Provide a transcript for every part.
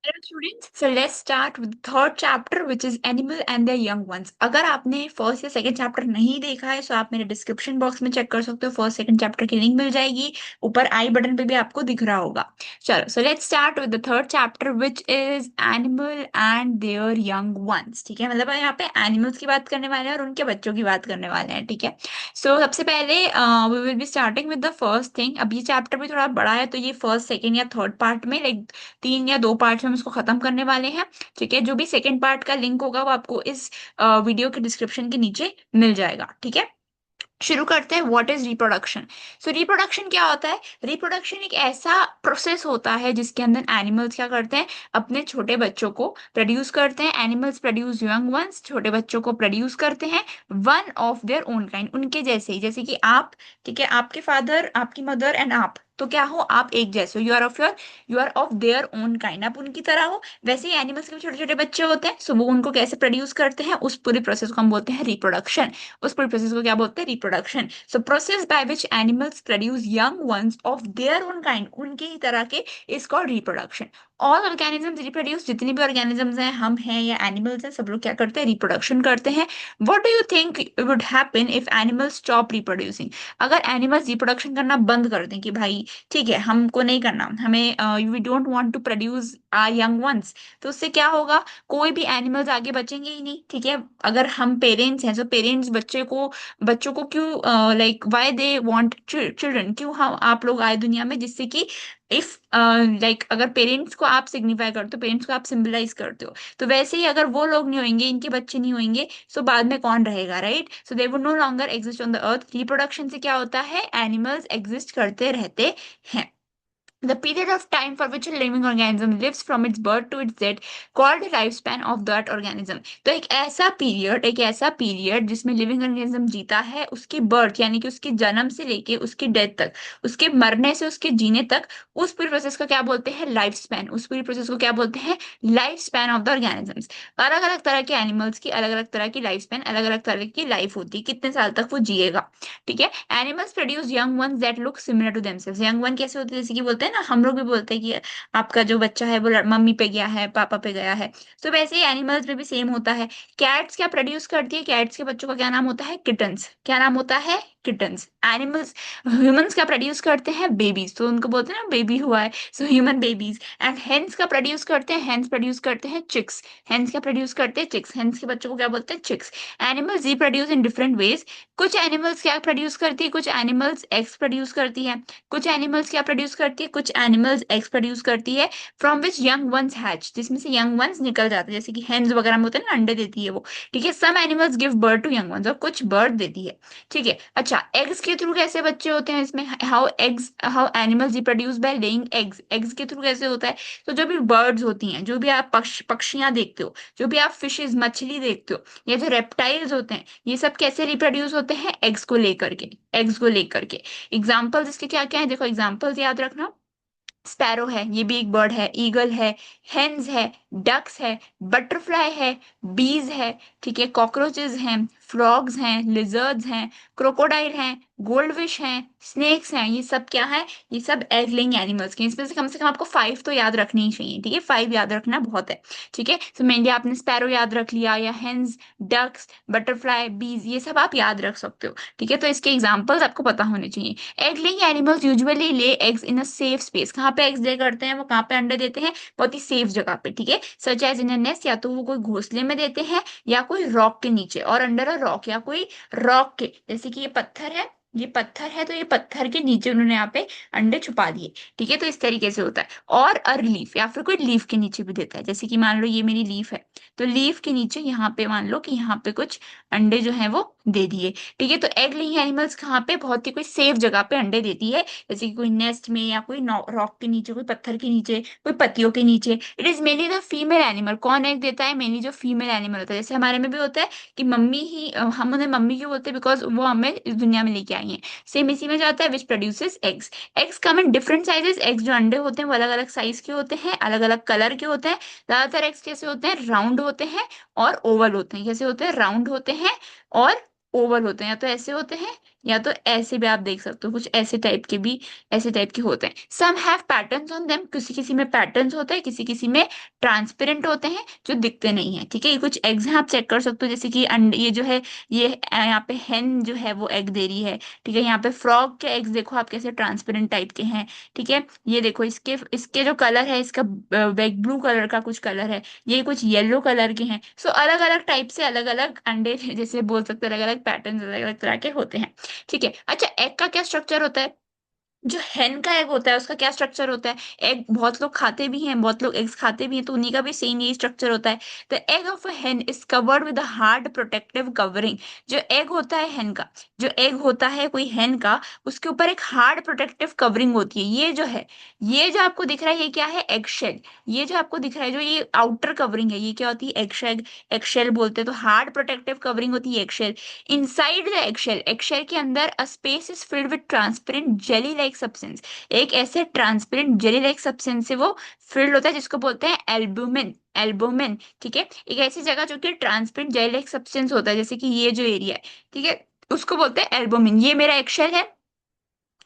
Hello students, so let's start with the third chapter which is animal and their young ones. अगर आपने first या second chapter नहीं देखा है तो आप मेरे डिस्क्रिप्शन बॉक्स में चेक कर सकते हो। फर्स्ट सेकंड चैप्टर की लिंक मिल जाएगी, ऊपर आई बटन पे भी आपको दिख रहा होगा। चलो, so let's start with the third chapter which is animal and there young ones. ठीक है, मतलब यहाँ पे एनिमल्स की बात करने वाले हैं और उनके बच्चों की बात करने वाले हैं। ठीक है, सो सबसे पहले we will be starting with the first thing. अब ये चैप्टर भी थोड़ा बड़ा है तो ये फर्स्ट सेकंड या थर्ड पार्ट में लाइक 3 या 2 पार्ट में हम इसको खत्म करने वाले हैं। ठीक है, जो भी सेकंड पार्ट का लिंक होगा वो आपको इस वीडियो के डिस्क्रिप्शन के नीचे मिल जाएगा। ठीक है, शुरू करते हैं। What is reproduction? So reproduction क्या होता है? रिप्रोडक्शन एक ऐसा प्रोसेस होता है जिसके अंदर एनिमल्स क्या करते हैं, अपने छोटे बच्चों को प्रोड्यूस करते हैं। एनिमल्स प्रोड्यूस यंग वंस, छोटे बच्चों को प्रोड्यूस करते हैं one of their own kind, उनके जैसे ही, जैसे कि आप। ठीक है, आपके फादर, आपकी मदर एंड आप, तो क्या हो, आप एक जैसे हो। You are of their own kind, आप उनकी तरह हो। वैसे ही एनिमल्स के छोटे छोटे बच्चे होते हैं, सो वो उनको कैसे प्रोड्यूस करते हैं, उस पूरे प्रोसेस को हम बोलते हैं रिप्रोडक्शन। उस पूरे प्रोसेस को क्या बोलते हैं, reproduction. So process by which animals produce young once of their own kind, उनके ही तरह के, is called reproduction. All organisms reproduce, जितनी भी ऑर्गेनिजम्स हैं, हम हैं या एनिमल्स हैं, सब लोग क्या करते हैं, रिप्रोडक्शन करते हैं। What do you think would happen if animals stop reproducing? अगर एनिमल्स रिप्रोडक्शन करना बंद कर दें कि भाई ठीक है हमको नहीं करना, हमें we don't want to produce our young ones, तो उससे क्या होगा, कोई भी एनिमल्स आगे बचेंगे ही नहीं। ठीक है, अगर हम पेरेंट्स हैं तो पेरेंट्स बच्चों को क्यों like why they want children, क्यों हम आप लोग आए दुनिया में, जिससे कि इफ लाइक अगर पेरेंट्स को आप सिग्निफाई करते हो, पेरेंट्स को आप सिंबलाइज करते हो, तो वैसे ही अगर वो लोग नहीं होंगे, इनके बच्चे नहीं होंगे, सो बाद में कौन रहेगा, right? So they would know longer exist on the earth. Reproduction से क्या होता है, एनिमल्स एग्जिस्ट करते रहते हैं। The period of time for which a living organism lives from its birth to its death called the lifespan of that organism। तो एक ऐसा पीरियड जिसमें लिविंग ऑर्गेनिज्म जीता है, उसकी बर्थ यानी कि उसके जन्म से लेके उसकी डेथ तक, उसके मरने से उसके जीने तक, उस पूरी प्रोसेस को क्या बोलते हैं, लाइफ स्पैन। उस पूरी प्रोसेस को क्या बोलते हैं, life span of the organisms. अलग अलग तरह के एनिमल्स की अलग अलग तरह की लाइफ स्पैन, अलग अलग तरह की लाइफ होती है, कितने साल तक वो जिएगा। ठीक है, animals produce young ones that look similar to themselves. Young one कैसे होते हैं, जैसे कि बोलते हैं ना, हम लोग भी बोलते हैं कि आपका जो बच्चा है वो मम्मी पे गया है, पापा पे गया है। तो वैसे ही एनिमल्स में भी सेम होता है। कैट्स क्या प्रोड्यूस करती है, कैट्स के बच्चों का क्या नाम होता है, किटन्स। क्या नाम होता है, किटन्स। एनिमल्स, ह्यूमंस क्या प्रोड्यूस करते हैं, बेबीज, तो उनको बोलते हैं ना बेबी हुआ है, so human babies. And hence का प्रोड्यूस करते हैं, हेंस प्रोड्यूस करते हैं चिक्स। हेंस क्या प्रोड्यूस करते हैं, चिक्स। हेंस के बच्चों को क्या बोलते हैं, chicks. Animals reproduce in different ways. कुछ एनिमल्स क्या प्रोड्यूस करती है, कुछ एनिमल्स एग्स प्रोड्यूस करती है। कुछ एनिमल्स क्या प्रोड्यूस करती है, कुछ एनिमल्स एग्स प्रोड्यूस करती है, from which young ones hatch, जिसमें से यंग वंस निकल जाते हैं, जैसे कि हेन्स वगैरह में होते हैं ना, अंडे देती है वो। ठीक है, some animals give birth to young ones, और कुछ बर्थ देती है। ठीक है, अच्छा, एग्स के थ्रू कैसे बच्चे होते हैं इसमें, how animals reproduce by laying eggs. Eggs के थ्रू कैसे होता है, तो जो भी बर्ड्स होती हैं, जो भी आप पक्षियां देखते हो, जो भी आप फिशेज मछली देखते हो, या जो रेप्टाइल्स होते हैं, ये सब कैसे रिप्रोड्यूस होते हैं, एग्स को लेकर के। एग्स को लेकर के एग्जाम्पल्स इसके क्या क्या है, देखो एग्जाम्पल्स याद रखना। स्पैरो है, ये भी एक बर्ड है। ईगल है, हेन्स है, डक्स है, बटरफ्लाई है, बीज है। ठीक है, कॉकरोचेस हैं, फ्रॉग्स हैं, लिजर्ड्स हैं, क्रोकोडाइल हैं, गोल्डफिश हैं, स्नेक्स हैं। ये सब क्या है, ये सब एग लेइंग एनिमल्स के। इसमें से कम आपको 5 तो याद रखनी ही चाहिए। ठीक है, 5 याद रखना बहुत है। ठीक है, तो मेनली आपने स्पैरो याद रख लिया, या हेन्स, डक्स, बटरफ्लाई, बीज, ये सब आप याद रख सकते हो। ठीक है, तो इसके एग्जाम्पल्स आपको पता होने चाहिए। Egg laying animals usually lay eggs in a safe space. कहाँ पे एग्स ले करते हैं वो, कहाँ पे अंडे देते हैं, बहुत ही सेफ जगह पे। ठीक है, such as in a nest, या तो वो कोई घोंसले में देते हैं, या कोई रॉक के नीचे, और अंडर अ रॉक, या कोई रॉक के, जैसे कि ये पत्थर है, ये पत्थर है तो ये पत्थर के नीचे उन्होंने यहाँ पे अंडे छुपा दिए। ठीक है, तो इस तरीके से होता है। और अर लीफ, या फिर कोई लीफ के नीचे भी देता है, जैसे कि मान लो ये मेरी लीफ है, तो लीफ के नीचे यहाँ पे मान लो कि यहाँ पे कुछ अंडे जो है वो दे दिए। ठीक है, तो एग लेइंग एनिमल्स कहाँ पे, बहुत ही कोई सेफ जगह पे अंडे देती है, जैसे कि कोई नेस्ट में, या कोई रॉक के नीचे, कोई पत्थर के नीचे, कोई पत्तियों के नीचे। It is mainly the female animal. कौन एग देता है, मेनली जो फीमेल एनिमल होता है। जैसे हमारे में भी होता है कि मम्मी ही हम उन्हें मम्मी क्यों बोलते हैं, बिकॉज वो हमें इस दुनिया में लेके आई हैं। सेम इसी में जाता है, which produces eggs. Eggs come in different sizes. Eggs जो अंडे होते हैं वो अलग अलग साइज के होते हैं, अलग अलग कलर के होते हैं। ज्यादातर एग्स कैसे होते हैं, राउंड होते हैं और ओवल होते हैं। कैसे होते हैं, राउंड होते हैं और ओवल होते हैं, या तो ऐसे होते हैं या तो ऐसे भी आप देख सकते हो, कुछ ऐसे टाइप के भी, ऐसे टाइप के होते हैं। Some have patterns on them, किसी किसी में पैटर्न्स होते हैं, किसी किसी में ट्रांसपेरेंट होते हैं जो दिखते नहीं है। ठीक है, ये कुछ एग्स हैं, आप चेक कर सकते हो, जैसे कि ये जो है, ये यहाँ पे हेन जो है वो एग दे रही है। ठीक है, यहाँ पे फ्रॉग के एग्स देखो आप कैसे ट्रांसपेरेंट टाइप के हैं। ठीक है, ये देखो इसके इसके जो कलर है, इसका वेग ब्लू कलर का कुछ कलर है, ये कुछ येलो कलर के हैं। सो अलग अलग टाइप से अलग अलग अंडे जैसे बोल सकते हैं, अलग अलग पैटर्न अलग अलग तरह के होते हैं। ठीक है, अच्छा एग का क्या स्ट्रक्चर होता है? जो हेन का एग होता है उसका क्या स्ट्रक्चर होता है? एग बहुत लोग खाते भी हैं, बहुत लोग एग्स खाते भी हैं, तो उन्हीं का भी सेम यही स्ट्रक्चर होता है। द एग ऑफ अ हेन is covered with a hard protective covering. जो एग होता है हेन का, जो एग होता है कोई हेन का, उसके ऊपर एक हार्ड प्रोटेक्टिव कवरिंग होती है। ये जो है, ये जो आपको दिख रहा है ये क्या है? Egg shell. ये जो आपको दिख रहा है, जो ये आउटर कवरिंग है, ये क्या होती है? Egg shell. एग शेल बोलते हैं। तो हार्ड प्रोटेक्टिव कवरिंग होती है egg shell. Inside the eggshell, eggshell के अंदर a space is filled with transparent jelly like substance. एक ऐसे ट्रांसपेरेंट जेली लाइक सब्सटेंस से वो फिल्ड होता है, जिसको बोलते हैं एल्बुमिन। एल्बुमिन, ठीक है, एक ऐसी जगह जो कि ट्रांसपेरेंट जेली लाइक सब्सटेंस होता है, जैसे कि ये जो एरिया है, ठीक है, उसको बोलते हैं एल्बुमिन। ये मेरा एगशेल है,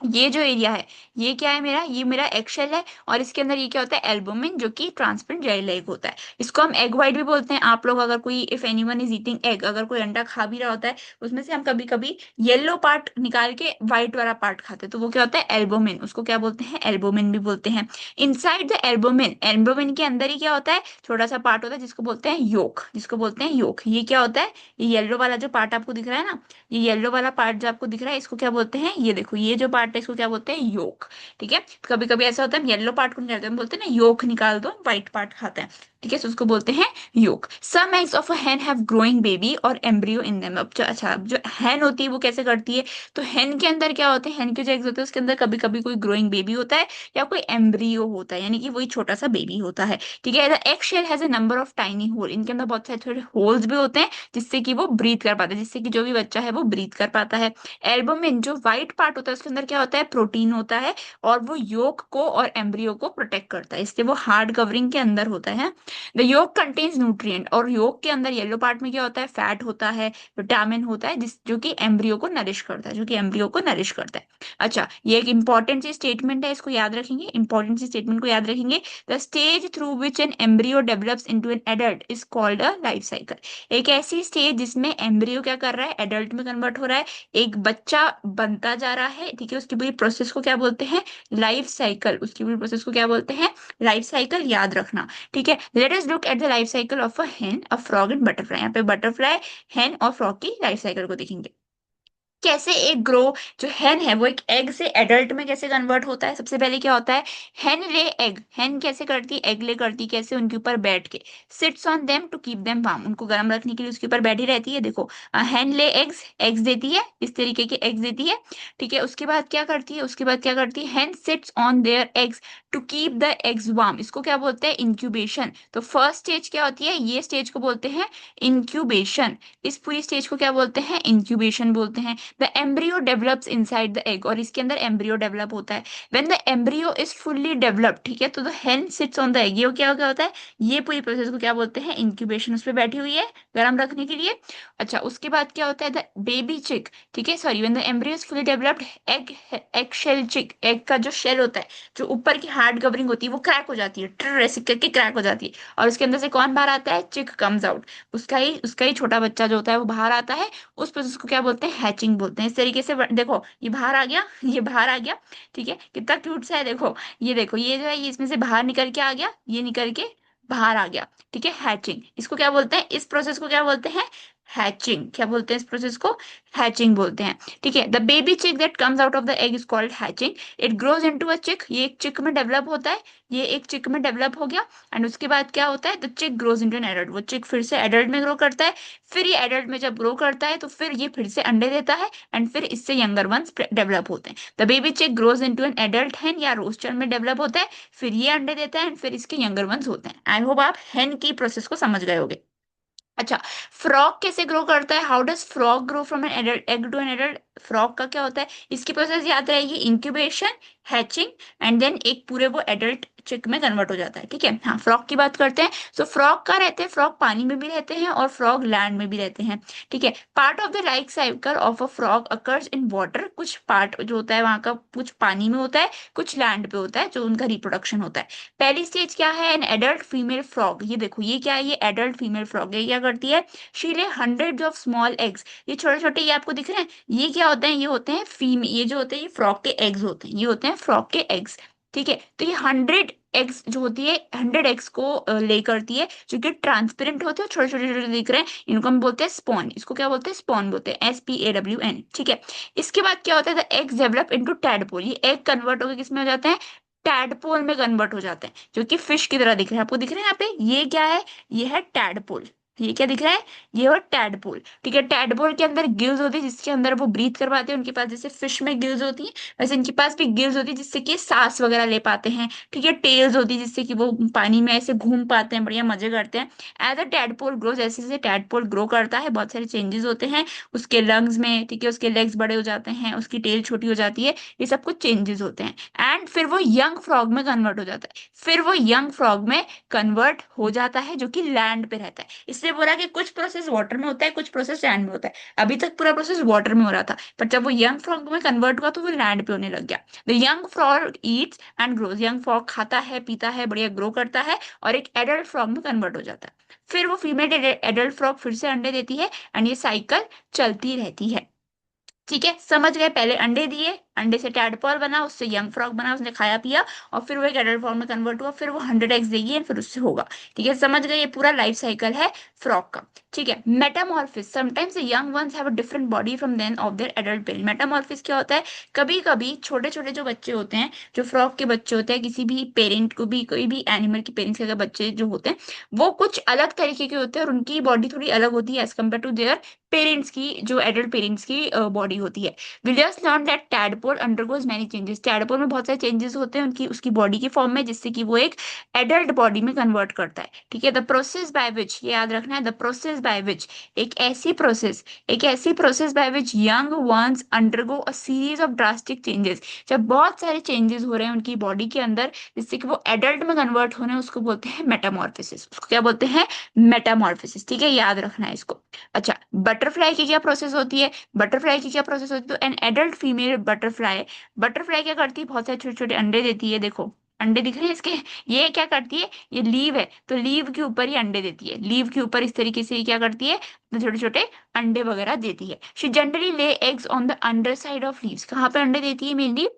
ये जो एरिया है, ये क्या है मेरा? ये मेरा एगशेल है, और इसके अंदर ये क्या होता है? एल्बुमिन, जो कि ट्रांसपेरेंट जेली लाइक होता है। इसको हम एग वाइट भी बोलते हैं। आप लोग अगर कोई, if anyone is eating egg, अगर कोई अंडा खा भी रहा होता है, उसमें से हम कभी कभी येलो पार्ट निकाल के व्हाइट वाला पार्ट खाते हैं, तो वो क्या होता है? एल्बुमिन। उसको क्या बोलते हैं? एल्बुमिन भी बोलते हैं। इनसाइड द एल्बुमिन, एल्बुमिन के अंदर ही क्या होता है? छोटा सा पार्ट होता है जिसको बोलते हैं योक, जिसको बोलते हैं योक। ये क्या होता है? ये येलो वाला जो पार्ट आपको दिख रहा है ना, ये येलो वाला पार्ट जो आपको दिख रहा है, इसको क्या बोलते हैं? ये देखो, ये जो पार्ट है इसको क्या बोलते हैं? योक। ठीक है, कभी कभी ऐसा होता है हम येलो पार्ट को निकालते हैं, हम बोलते हैं ना योक निकाल दो, व्हाइट पार्ट खाते हैं। ठीक है, so उसको बोलते हैं yolk. Some eggs of a hen have growing baby और एम्ब्रियो इन देम। अब अच्छा, अब जो hen होती है वो कैसे करती है? तो hen के अंदर क्या होते हैं? hen के जो एग्स होते हैं उसके अंदर कभी कभी कोई ग्रोइंग बेबी होता है, या कोई एम्ब्रियो होता है, यानी कि वही छोटा सा बेबी होता है। ठीक है, the egg shell has a number of tiny hole. इनके अंदर बहुत सारे छोटे होल्स भी होते हैं, जिससे कि वो ब्रीथ कर पाता है, जिससे कि जो भी बच्चा है वो ब्रीथ कर पाता है। एल्बुमिन जो व्हाइट पार्ट होता है उसके अंदर क्या होता है? प्रोटीन होता है, और वो योक को और एम्ब्रियो को प्रोटेक्ट करता है, इसलिए वो हार्ड कवरिंग के अंदर होता है। द योक कंटेन्स न्यूट्रिएंट, और योक के अंदर येलो पार्ट में क्या होता है? फैट होता है, विटामिन होता है, जिस जो कि एम्ब्रियो को नरिश करता है, जो कि एम्ब्रियो को नरिश करता है। अच्छा, ये एक इंपॉर्टेंट सी स्टेटमेंट है, इसको याद रखेंगे, इंपॉर्टेंट सी स्टेटमेंट को याद रखेंगे। The stage through which an embryo develops into an adult is called a life cycle. एक ऐसी स्टेज जिसमें एम्ब्रियो क्या कर रहा है? एडल्ट में कन्वर्ट हो रहा है, एक बच्चा बनता जा रहा है। ठीक है, उसकी पूरी प्रोसेस को क्या बोलते हैं? Life cycle. उसकी पूरी प्रोसेस को क्या बोलते हैं? लाइफ साइकिल, याद रखना। ठीक है, let us look at the life cycle of a हेन, अ फ्रॉग एंड बटरफ्लाई। यहाँ पे बटरफ्लाई, हेन और फ्रॉग की लाइफ साइकिल को देखेंगे। कैसे एक ग्रो, जो हेन है वो एक एग से एडल्ट में कैसे कन्वर्ट होता है? सबसे पहले क्या होता है? हेन ले एग, हेन कैसे करती है? एग ले करती, कैसे? उनके ऊपर बैठ के, sits on them to keep them warm, उनको गर्म रखने के लिए उसके ऊपर बैठी रहती है। देखो, हेन ले एग्स, एग्स देती है, इस तरीके के एग्स देती है। ठीक है, उसके बाद क्या करती है? उसके बाद क्या करती है? Hen sits on their eggs to keep the eggs warm. इसको क्या बोलते हैं? इंक्यूबेशन। तो फर्स्ट स्टेज क्या होती है? ये स्टेज को बोलते हैं इंक्यूबेशन। इस पूरी स्टेज को क्या बोलते हैं? इंक्यूबेशन बोलते हैं। The embryo develops inside the egg, और इसके अंदर एम्ब्रियो डेवलप होता है। When the embryo is fully developed, ठीक है, तो द हेन सिट्स ऑन द एग। ये क्या होता है? ये पूरी प्रोसेस को क्या बोलते हैं? इंक्यूबेशन। उस पर बैठी हुई है गर्म रखने के लिए। अच्छा, उसके बाद क्या होता है? द बेबी चिक, ठीक है, sorry, when the embryo is fully developed, egg, egg shell chick, egg का जो शेल होता है, जो ऊपर की हार्ड कवरिंग होती है, वो क्रैक हो जाती है, ट्र ऐसे करके क्रैक हो जाती है, और उसके अंदर से कौन बाहर आता है? चिक कम्स आउट। उसका ही छोटा बच्चा जो होता है वो बाहर आता है। उस प्रोसेस को क्या बोलते हैं? हैचिंग बोलते हैं। इस तरीके से देखो, ये बाहर आ गया, ये बाहर आ गया। ठीक है, कितना क्यूट सा है, देखो, ये देखो, ये जो है ये इसमें से बाहर निकल के आ गया, ये निकल के बाहर आ गया। ठीक है, हैचिंग, इसको क्या बोलते हैं? इस प्रोसेस को क्या बोलते हैं? हैचिंग। क्या बोलते हैं इस प्रोसेस को? हैचिंग बोलते हैं। ठीक है, द बेबी चिक that comes out of the egg is called hatching. It grows into a चिक, ये एक चिक में डेवलप होता है, ये एक चिक में डेवलप हो गया। एंड उसके बाद क्या होता है? द चिक ग्रोज इनटू एन एडल्ट, वो चिक फिर से एडल्ट में ग्रो करता है। फिर ये एडल्ट में जब ग्रो करता है तो फिर ये फिर से अंडे देता है, एंड फिर इससे यंगर वंस डेवलप होते हैं। द बेबी चिक grows into an adult hen, या रोस्टर में डेवलप होता है, फिर ये अंडे देता है, एंड फिर इसके यंगर वंस होते हैं। आई होप आप hen की प्रोसेस को समझ गए होगे। अच्छा, फ्रॉग कैसे ग्रो करता है? How does frog grow from an adult egg to an adult? Frog का क्या होता है, इसकी प्रोसेस याद रहेगी, इंक्यूबेशन, हैचिंग, एंड देन एक पूरे वो एडल्ट चिक में कन्वर्ट हो जाता है। ठीक है, हाँ फ्रॉग की बात करते हैं। तो फ्रॉग का रहते हैं, फ्रॉग पानी में भी रहते हैं और फ्रॉग लैंड में भी रहते हैं। ठीक है, part of the life cycle of a frog occurs in water, कुछ पार्ट जो होता है वहां का कुछ पानी में होता है, कुछ लैंड पे होता है, जो उनका रिप्रोडक्शन होता है। पहली स्टेज क्या है, एन एडल्ट फीमेल फ्रॉग, ये देखो ये क्या है, ये एडल्ट फीमेल फ्रॉग है, ये क्या करती है, शी ले हंड्रेड ऑफ स्मॉल एग्स, ये छोटे छोटे ये आपको दिख रहे हैं, ये क्या होते हैं, ये होते हैं फीमेल, ये जो होते हैं ये फ्रॉग के एग्स होते हैं, ये होते हैं फ्रॉग के एग्स। ठीक है, तो ये 100 एग्स जो होती है, 100 एग्स को ले करती है, जो कि ट्रांसपेरेंट होते हैं, छोटे छोटे छोटे दिख रहे हैं, इनको हम बोलते हैं स्पॉन, इसको क्या बोलते हैं, स्पॉन बोलते हैं, SPAWN। ठीक है, इसके बाद क्या होता है, the eggs develop into tadpole, ये एग कन्वर्ट होकर किसमें हो जाते हैं, टैडपोल में कन्वर्ट हो जाते हैं, जो कि फिश की तरह दिख रहे हैं, आपको दिख रहे हैं यहाँ पे, ये क्या है, ये है टैडपोल, ये क्या दिख रहा है, ये हो टैडपोल। ठीक है, टैडपोल के अंदर गिल्स होती है, जिसके अंदर वो ब्रीथ कर पाते हैं, उनके पास जैसे फिश में गिल्स होती है, वैसे इनके पास भी गिल्स होती है, जिससे कि सांस वगैरह ले पाते हैं। ठीक है, टेल्स होती है जिससे कि वो पानी में ऐसे घूम पाते हैं, बढ़िया मजे करते हैं। एज अ टैडपोल ग्रो, जैसे जैसे टैडपोल ग्रो करता है, बहुत सारे चेंजेस होते हैं उसके लंग्स में। ठीक है, उसके लेग्स बड़े हो जाते हैं, उसकी टेल छोटी हो जाती है, ये सब कुछ चेंजेस होते हैं। एंड फिर वो यंग फ्रॉग में कन्वर्ट हो जाता है, फिर वो यंग फ्रॉग में कन्वर्ट हो जाता है, जो कि लैंड पे रहता है। इसलिए बोला कि कुछ प्रोसेस वाटर में होता है, कुछ प्रोसेस लैंड में होता है। अभी तक पूरा प्रोसेस वाटर में हो रहा था, पर जब वो यंग फ्रॉग में कन्वर्ट हुआ तो वो लैंड पे होने लग गया। The young frog Yeats and grows, young frog खाता है, पीता है, बढ़िया ग्रो करता है, और एक एडल्ट फ्रॉग में कन्वर्ट हो जाता है। फिर वो फीमेल एडल्ट फ्रॉग फिर से अंडे देती है, एंड ये साइकिल चलती रहती है। ठीक है, समझ गए, पहले अंडे दिए, अंडे से टैडपॉल बना, उससे यंग फ्रॉग बना, उसने खाया पिया, और फिर वो एक एडल्ट फॉर्म में कन्वर्ट हुआ, फिर वो 100 एग्स देगी and फिर उससे होगा। ठीक है, समझ गए, ये पूरा लाइफ साइकिल है फ्रॉग का। ठीक है, metamorphosis, sometimes the young ones have a different body from then of their adult parent. Metamorphosis क्या होता है, कभी कभी छोटे छोटे जो बच्चे होते हैं, जो फ्रॉग के बच्चे होते हैं, किसी भी पेरेंट को भी, कोई भी एनिमल के पेरेंट्स के अगर बच्चे जो होते हैं, वो कुछ अलग तरीके के होते हैं, और उनकी बॉडी थोड़ी अलग होती है as compare to their parents की, जो एडल्ट पेरेंट्स की बॉडी होती है। We just learned that tadpole undergoes many changes. tadpole में बहुत सारे चेंजेस होते हैं उनकी उसकी बॉडी की फॉर्म में, जिससे कि वो एक एडल्ट बॉडी में कन्वर्ट करता है। ठीक है, द प्रोसेस बाय विच, ये याद रखना है, द प्रोसेस बाय विच, एक ऐसी process by which young ones undergo a series of drastic changes, जब बहुत सारे चेंजेस हो रहे हैं उनकी बॉडी के अंदर, जिससे कि वो एडल्ट में कन्वर्ट हो रहे हैं, उसको बोलते हैं मेटामॉर्फोसिस। उसको क्या बोलते हैं, मेटामॉर्फोसिस। ठीक है, याद रखना है इसको। अच्छा, बटरफ्लाई की क्या प्रोसेस होती है, बटरफ्लाई की क्या प्रोसेस होती है, तो an adult female butterfly, butterfly क्या करती है, बहुत सारे छोटे छोटे अंडे देती है, देखो अंडे दिख रहे हैं इसके, ये क्या करती है, ये लीव है, तो लीव के ऊपर ही अंडे देती है, लीव के ऊपर इस तरीके से ये क्या करती है, तो छोटे छोटे अंडे वगैरह देती है। She generally lay eggs on the under side of leaves, कहाँ पे अंडे देती है मेनली,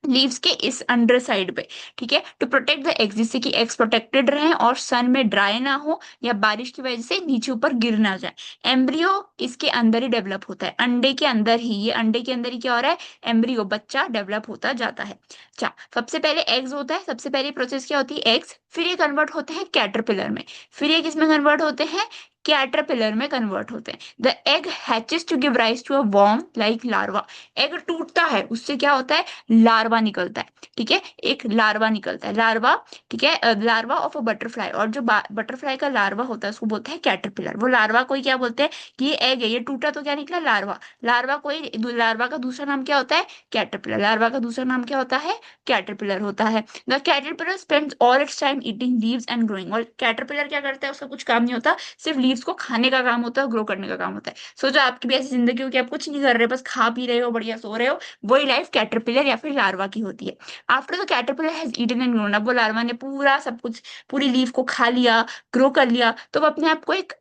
लीव्स के इस अंडर साइड पे। ठीक है, टू प्रोटेक्ट द एग्स, जिससे कि एग्स प्रोटेक्टेड रहे और सन में ड्राई ना हो, या बारिश की वजह से नीचे ऊपर गिर ना जाए। एम्ब्रियो इसके अंदर ही डेवलप होता है, अंडे के अंदर ही, ये अंडे के अंदर ही क्या हो रहा है, एम्ब्रियो बच्चा डेवलप होता जाता है। अच्छा, सबसे पहले एग्स होता है, सबसे पहली प्रोसेस क्या होती है, एग्स, फिर ये कन्वर्ट होते हैं कैटरपिलर में, फिर ये किस में कन्वर्ट होते हैं, कैटरपिलर में कन्वर्ट होते हैं। The egg hatches to give rise to a worm like larva, egg टूटता है, उससे क्या होता है, लार्वा निकलता है। ठीक है, एक लार्वा निकलता है, लार्वा। ठीक है, लार्वा ऑफ अ बटरफ्लाई, और जो बटरफ्लाई का लार्वा होता है उसको बोलते हैं कैटरपिलर। वो लार्वा को ही क्या बोलते हैं, कि ये एग है, ये टूटा तो क्या निकला, लार्वा। लार्वा कोई, लार्वा का दूसरा नाम क्या होता है, कैटरपिलर। लार्वा का दूसरा नाम क्या होता है, कैटरपिलर होता है। The caterpillar spends all it's time eating leaves and growing, और कैटरपिलर क्या करता है, उसका कुछ काम नहीं होता, सिर्फ लीव्स को खाने का काम होता है, ग्रो करने का काम होता है। सोचो आपकी भी ऐसी जिंदगी हो कि आप कुछ नहीं कर रहे, बस खा पी रहे हो, बढ़िया सो रहे हो, वही लाइफ कैटरपिलर या फिर लार्वा की होती है। After the caterpillar has eaten and grown, अब वो लार्वा ने पूरा सब कुछ, पूरी लीफ को खा लिया, ग्रो कर लिया, तो वो अपने आप को एक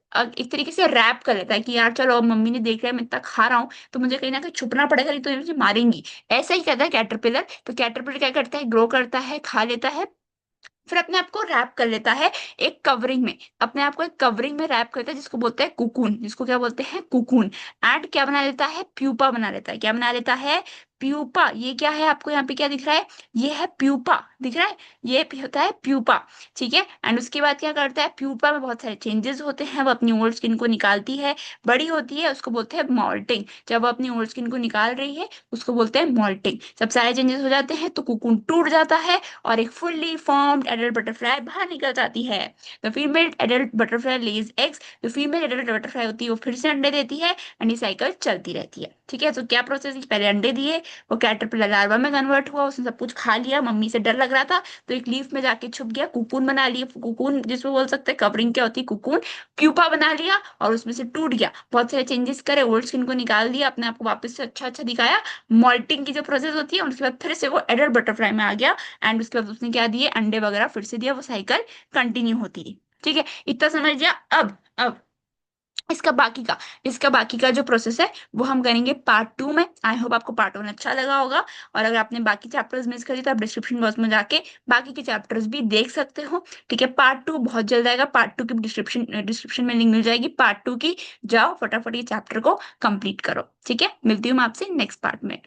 तरीके से रैप कर लेता है, कि यार चलो अब मम्मी ने देख लिया मैं इतना खा रहा हूँ, तो मुझे कहीं ना कहीं छुपना पड़ेगा, नहीं तो ये मुझे मारेंगी। ऐसा ही कहता है कैटरपिलर। तो कैटरपिलर क्या करता है, ग्रो करता है, खा लेता है, फिर अपने आप को रैप कर लेता है एक कवरिंग में, अपने आप को एक कवरिंग में रैप करता है, जिसको बोलते हैं कुकून, जिसको क्या बोलते हैं, कुकून। एंड क्या बना लेता है, प्यूपा बना लेता है, क्या बना लेता है, प्यूपा, ये क्या है आपको यहाँ पे क्या दिख रहा है, ये है प्यूपा, दिख रहा है, ये होता है प्यूपा। ठीक है, एंड उसके बाद क्या करता है, प्यूपा में बहुत सारे चेंजेस होते हैं, वो अपनी ओल्ड स्किन को निकालती है, बड़ी होती है, उसको बोलते हैं मॉल्टिंग। जब वो अपनी ओल्ड स्किन को निकाल रही है उसको बोलते हैं मॉल्टिंग। सब सारे चेंजेस हो जाते हैं तो कोकून टूट जाता है और एक फुल्ली फॉर्म्ड एडल्ट बटरफ्लाई बाहर निकल जाती है। The female adult butterfly Lay's eggs, जो फीमेल एडल्ट बटरफ्लाई होती है वो फिर से अंडे देती है, एंड ये साइकिल चलती रहती है। ठीक है, तो क्या प्रोसेस है, पहले अंडे दिए, वो कैटरपिलर लार्वा में कन्वर्ट हुआ, उसने सब कुछ खा लिया, मम्मी से डर लग रहा था तो एक लीफ में जाके छुप गया, कुकून बना लिया, कुकून जिसको बोल सकते हैं कवरिंग क्या होती है, कुकून, प्यूपा बना लिया और उसमें से टूट गया, बहुत सारे चेंजेस करे, ओल्ड स्किन को निकाल दिया, अपने आप को वापस से अच्छा अच्छा दिखाया, मॉल्टिंग की जो प्रोसेस होती है, उसके बाद फिर से वो एडल्ट बटरफ्लाई में आ गया, एंड उसके बाद उसने क्या दिए, अंडे वगैरह फिर से दिया, वो साइकिल कंटिन्यू होती रही। ठीक है, इतना समझ लिया। अब इसका बाकी का जो प्रोसेस है वो हम करेंगे पार्ट 2 में। आई होप आपको पार्ट 1 अच्छा लगा होगा, और अगर आपने बाकी चैप्टर्स मिस करी तो आप डिस्क्रिप्शन बॉक्स में जाके बाकी के चैप्टर्स भी देख सकते हो। ठीक है, पार्ट 2 बहुत जल्द आएगा, पार्ट 2 की डिस्क्रिप्शन में लिंक मिल जाएगी पार्ट 2 की, जाओ फटाफट ये चैप्टर को कंप्लीट करो। ठीक है, मिलती हूँ मैं आपसे नेक्स्ट पार्ट में।